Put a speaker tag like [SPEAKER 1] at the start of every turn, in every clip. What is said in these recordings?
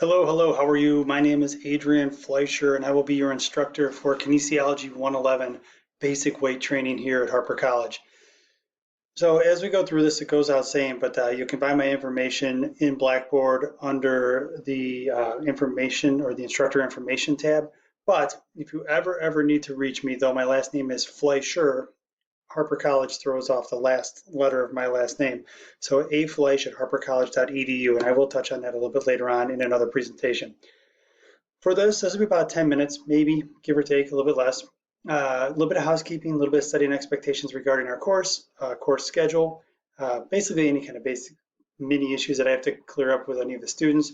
[SPEAKER 1] Hello, hello, how are you? My name is Adrian Fleischer, and I will be your instructor for Kinesiology 111 basic weight training here at Harper College. So as we go through this, it goes out saying, but you can find my information in Blackboard under the information or the instructor information tab. But if you ever need to reach me, though my last name is Fleischer, Harper College throws off the last letter of my last name. So afleisch at harpercollege.edu, and I will touch on that a little bit later on in another presentation. For this will be about 10 minutes, maybe, give or take, a little bit less. A little bit of housekeeping, a little bit of setting expectations regarding our course schedule, basically any kind of basic mini issues that I have to clear up with any of the students,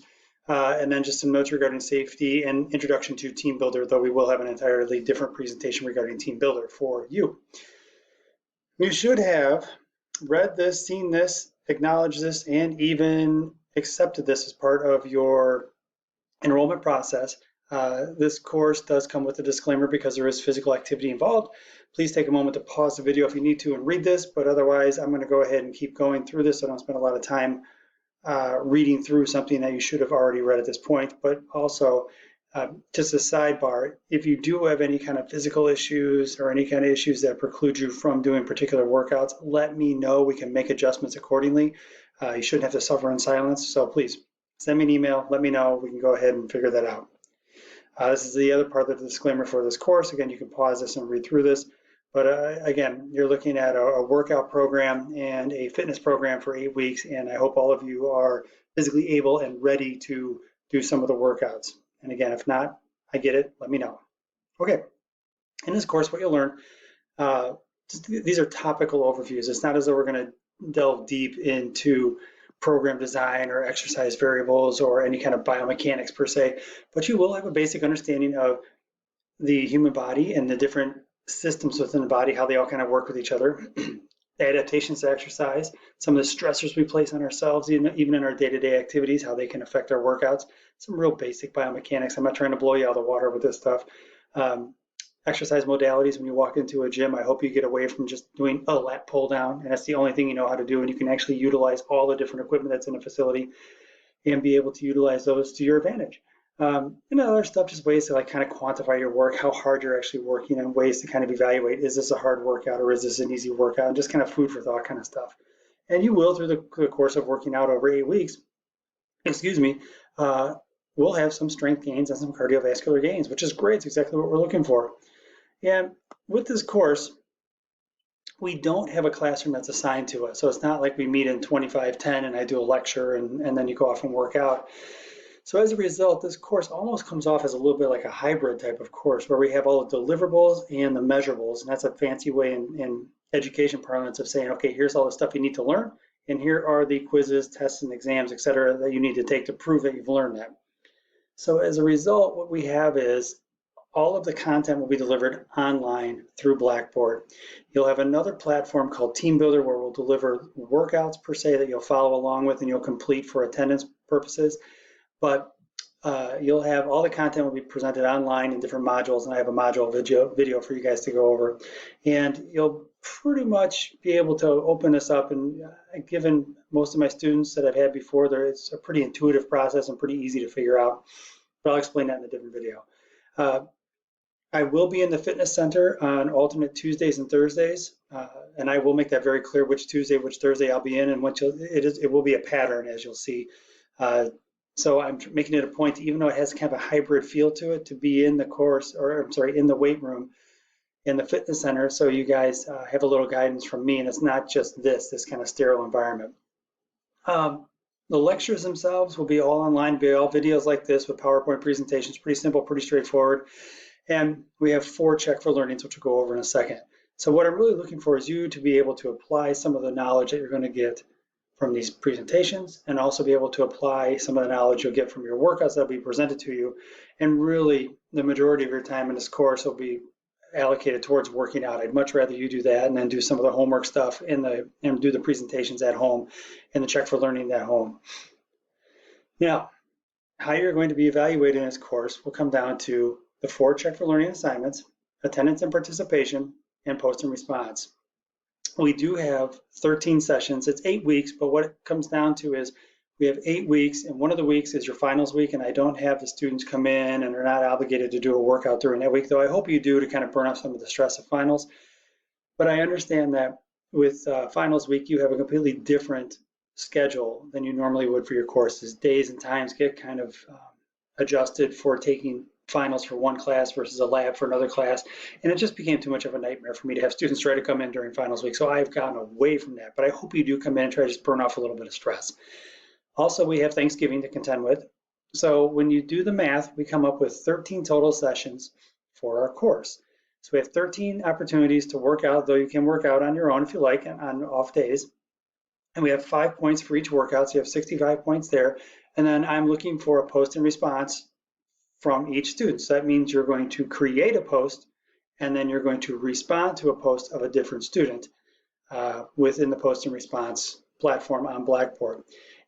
[SPEAKER 1] and then just some notes regarding safety and introduction to teambuildr, though we will have an entirely different presentation regarding teambuildr for you. You should have read this, seen this, acknowledged this, and even accepted this as part of your enrollment process. This course does come with a disclaimer because there is physical activity involved. Please take a moment to pause the video if you need to and read this, but otherwise I'm going to go ahead and keep going through this. I don't spend a lot of time reading through something that you should have already read at this point, but also just a sidebar, if you do have any kind of physical issues or any kind of issues that preclude you from doing particular workouts, let me know. We can make adjustments accordingly. You shouldn't have to suffer in silence, so please send me an email, let me know. We can go ahead and figure that out. This is the other part of the disclaimer for this course. Again, you can pause this and read through this. But again, you're looking at a workout program and a fitness program for 8 weeks, and I hope all of you are physically able and ready to do some of the workouts. And again, if not, I get it, let me know. Okay, in this course, what you'll learn, these are topical overviews. It's not as though we're going to delve deep into program design or exercise variables or any kind of biomechanics per se, but you will have a basic understanding of the human body and the different systems within the body, how they all kind of work with each other, adaptations to exercise, some of the stressors we place on ourselves, even in our day-to-day activities, how they can affect our workouts, some real basic biomechanics. I'm not trying to blow you out of the water with this stuff. Exercise modalities. When you walk into a gym, I hope you get away from just doing a lat pull down, and that's the only thing you know how to do, and you can actually utilize all the different equipment that's in a facility and be able to utilize those to your advantage. And other stuff, just ways to like kind of quantify your work, how hard you're actually working, and ways to kind of evaluate, is this a hard workout or is this an easy workout, and just kind of food for thought kind of stuff. And you will, through the course of working out over 8 weeks, we'll have some strength gains and some cardiovascular gains, which is great. It's exactly what we're looking for. And with this course, we don't have a classroom that's assigned to us. So it's not like we meet in 2510 and I do a lecture and then you go off and work out. So as a result, this course almost comes off as a little bit like a hybrid type of course where we have all the deliverables and the measurables. And that's a fancy way in education parlance of saying, okay, here's all the stuff you need to learn. And here are the quizzes, tests, and exams, et cetera, that you need to take to prove that you've learned that. So as a result, what we have is all of the content will be delivered online through Blackboard. You'll have another platform called teambuildr where we'll deliver workouts per se that you'll follow along with and you'll complete for attendance purposes. But you'll have all the content will be presented online in different modules, and I have a module video for you guys to go over. And you'll pretty much be able to open this up, and given most of my students that I've had before, it's a pretty intuitive process and pretty easy to figure out. But I'll explain that in a different video. I will be in the fitness center on alternate Tuesdays and Thursdays, and I will make that very clear which Tuesday, which Thursday I'll be in, and it will be a pattern, as you'll see. So I'm making it a point, even though it has kind of a hybrid feel to it, to be in the course, or I'm sorry, in the weight room, in the fitness center, so you guys have a little guidance from me, and it's not just this kind of sterile environment. The lectures themselves will be all online, be all videos like this with PowerPoint presentations, pretty simple, pretty straightforward. And we have 4 check for learnings, which we'll go over in a second. So what I'm really looking for is you to be able to apply some of the knowledge that you're going to get from these presentations, and also be able to apply some of the knowledge you'll get from your workouts that will be presented to you. And really, the majority of your time in this course will be allocated towards working out. I'd much rather you do that and then do some of the homework stuff and do the presentations at home and the check for learning at home. Now, how you're going to be evaluated in this course will come down to the 4 check for learning assignments, attendance and participation, and post and response. We do have 13 sessions. It's 8 weeks, but what it comes down to is We have 8 weeks, and one of the weeks is your finals week, and I don't have the students come in and they're not obligated to do a workout during that week, though I hope you do to kind of burn off some of the stress of finals. But I understand that with finals week, you have a completely different schedule than you normally would for your courses. Days and times get kind of adjusted for taking finals for one class versus a lab for another class, and it just became too much of a nightmare for me to have students try to come in during finals week. So I've gotten away from that, but I hope you do come in and try to just burn off a little bit of stress. Also, we have Thanksgiving to contend with. So when you do the math, we come up with 13 total sessions for our course. So we have 13 opportunities to work out, though you can work out on your own if you like on off days. And we have 5 points for each workout, so you have 65 points there. And then I'm looking for a post and response from each student. So that means you're going to create a post, and then you're going to respond to a post of a different student within the post and response platform on Blackboard.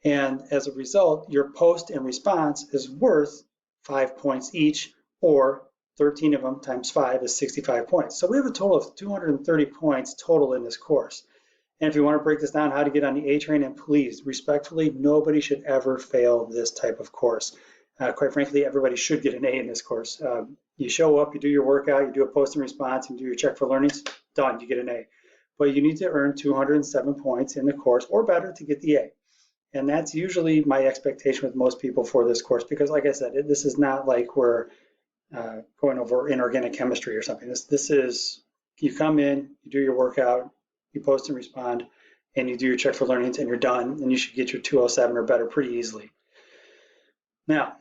[SPEAKER 1] And as a result, your post and response is worth 5 points each, or 13 of them times 5 is 65 points. So we have a total of 230 points total in this course. And if you want to break this down, how to get on the A train, and please, respectfully, nobody should ever fail this type of course. Quite frankly, everybody should get an A in this course. You show up, you do your workout, you do a post and response, and do your check for learnings, done, you get an A. But you need to earn 207 points in the course or better to get the A. And that's usually my expectation with most people for this course, because like I said, this is not like we're going over inorganic chemistry or something. This is, you come in, you do your workout, you post and respond, and you do your check for learnings, and you're done, and you should get your 207 or better pretty easily. Now,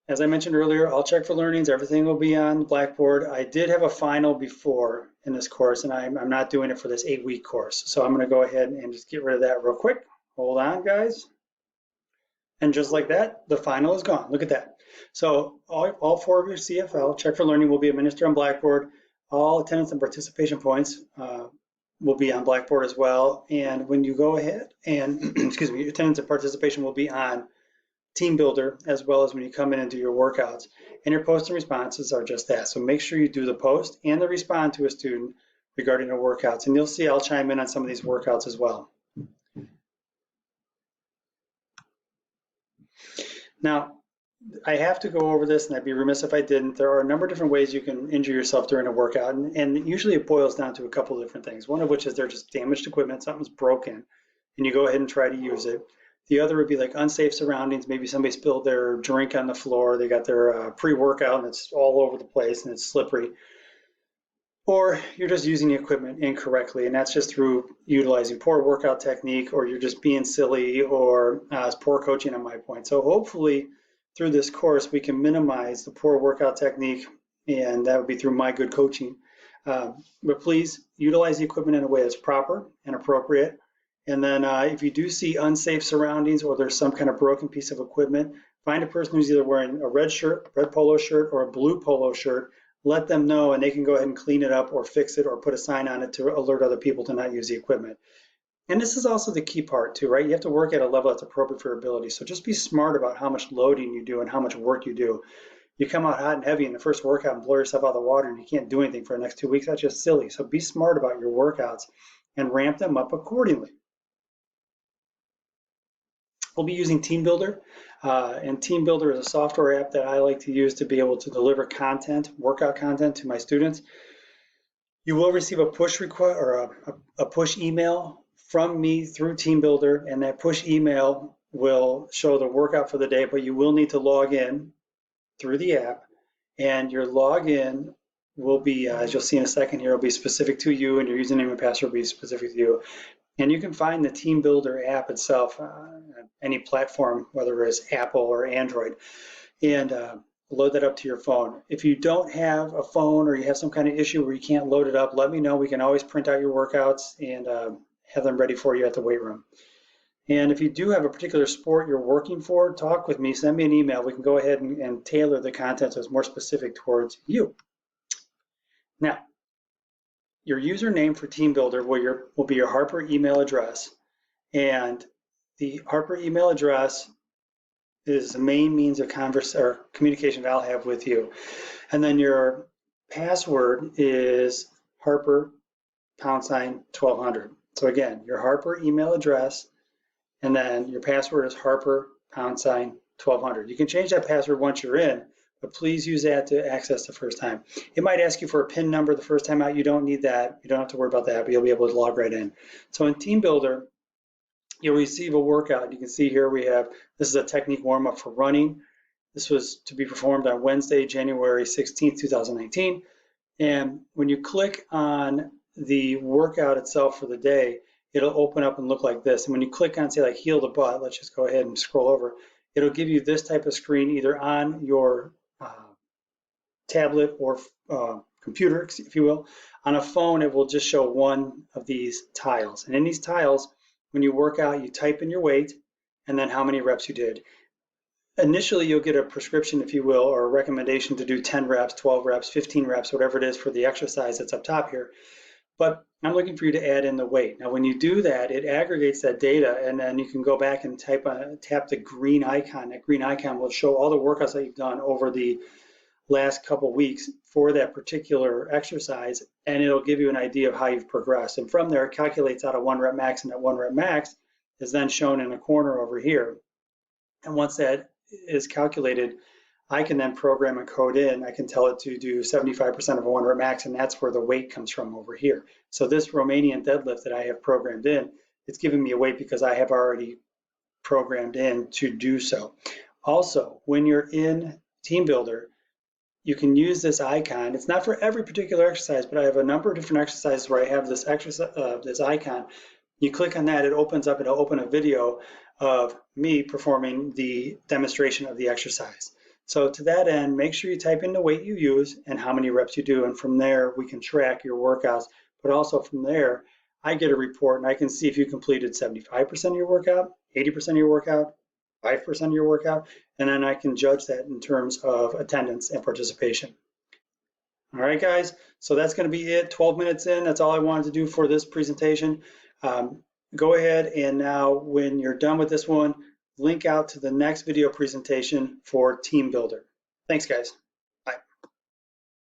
[SPEAKER 1] as I mentioned earlier, I'll check for learnings, everything will be on Blackboard. I did have a final before in this course, and I'm not doing it for this 8-week course. So I'm gonna go ahead and just get rid of that real quick. Hold on, guys. And just like that, the final is gone. Look at that. So all 4 of your CFL, check for learning, will be administered on Blackboard. All attendance and participation points will be on Blackboard as well. And when you go ahead and, excuse me, your attendance and participation will be on Teambuildr, as well as when you come in and do your workouts. And your post and responses are just that. So make sure you do the post and the respond to a student regarding their workouts. And you'll see I'll chime in on some of these workouts as well. Now, I have to go over this, and I'd be remiss if I didn't. There are a number of different ways you can injure yourself during a workout, and usually it boils down to a couple of different things. One of which is they're just damaged equipment, something's broken, and you go ahead and try to use it. The other would be like unsafe surroundings. Maybe somebody spilled their drink on the floor, they got their pre-workout and it's all over the place and it's slippery. Or you're just using the equipment incorrectly, and that's just through utilizing poor workout technique, or you're just being silly, or poor coaching on my point. So hopefully through this course, we can minimize the poor workout technique, and that would be through my good coaching. But please utilize the equipment in a way that's proper and appropriate. And then if you do see unsafe surroundings, or there's some kind of broken piece of equipment, find a person who's either wearing a red shirt, red polo shirt, or a blue polo shirt. Let them know, and they can go ahead and clean it up or fix it or put a sign on it to alert other people to not use the equipment. And this is also the key part too, right? You have to work at a level that's appropriate for your ability. So just be smart about how much loading you do and how much work you do. You come out hot and heavy in the first workout and blow yourself out of the water and you can't do anything for the next 2 weeks. That's just silly. So be smart about your workouts and ramp them up accordingly. We'll be using Teambuildr, and Teambuildr is a software app that I like to use to be able to deliver content, workout content to my students. You will receive a push request or a push email from me through Teambuildr, and that push email will show the workout for the day, but you will need to log in through the app, and your login will be, as you'll see in a second here, will be specific to you, and your username and password will be specific to you. And you can find the Teambuildr app itself on any platform, whether it's Apple or Android, and load that up to your phone. If you don't have a phone or you have some kind of issue where you can't load it up, let me know. We can always print out your workouts and have them ready for you at the weight room. And if you do have a particular sport you're working for, talk with me, send me an email. We can go ahead and tailor the content so it's more specific towards you. Now, your username for Teambuildr will be your Harper email address, and the Harper email address is the main means of communication that I'll have with you. And then your password is Harper #1200. So again, your Harper email address and then your password is Harper #1200. You can change that password once you're in, but please use that to access the first time. It might ask you for a PIN number the first time out. You don't need that. You don't have to worry about that, but you'll be able to log right in. So in Teambuildr, you'll receive a workout. You can see here we have, this is a technique warm-up for running. This was to be performed on Wednesday, January 16th, 2019. And when you click on the workout itself for the day, it'll open up and look like this. And when you click on, say, like heal the butt, let's just go ahead and scroll over. It'll give you this type of screen either on your tablet or computer, if you will. On a phone, it will just show one of these tiles. And in these tiles, when you work out, you type in your weight and then how many reps you did. Initially, you'll get a prescription, if you will, or a recommendation to do 10 reps, 12 reps, 15 reps, whatever it is for the exercise that's up top here. But I'm looking for you to add in the weight. Now, when you do that, it aggregates that data, and then you can go back and tap the green icon. That green icon will show all the workouts that you've done over the last couple weeks for that particular exercise, and it'll give you an idea of how you've progressed. And from there, it calculates out a 1 rep max, and that 1 rep max is then shown in a corner over here. And once that is calculated, I can then program and code in. I can tell it to do 75% of a 1 rep max, and that's where the weight comes from over here. So this Romanian deadlift that I have programmed in, it's giving me a weight because I have already programmed in to do so. Also, when you're in Teambuildr, you can use this icon. It's not for every particular exercise, but I have a number of different exercises where I have this this icon. You click on that, it opens up, it'll open a video of me performing the demonstration of the exercise. So to that end, make sure you type in the weight you use and how many reps you do, and from there we can track your workouts. But also from there, I get a report and I can see if you completed 75% of your workout, 80% of your workout, 5% of your workout, and then I can judge that in terms of attendance and participation. All right, guys, so that's going to be it. 12 minutes in, that's all I wanted to do for this presentation. Go ahead and now, when you're done with this one, link out to the next video presentation for Teambuildr. Thanks, guys.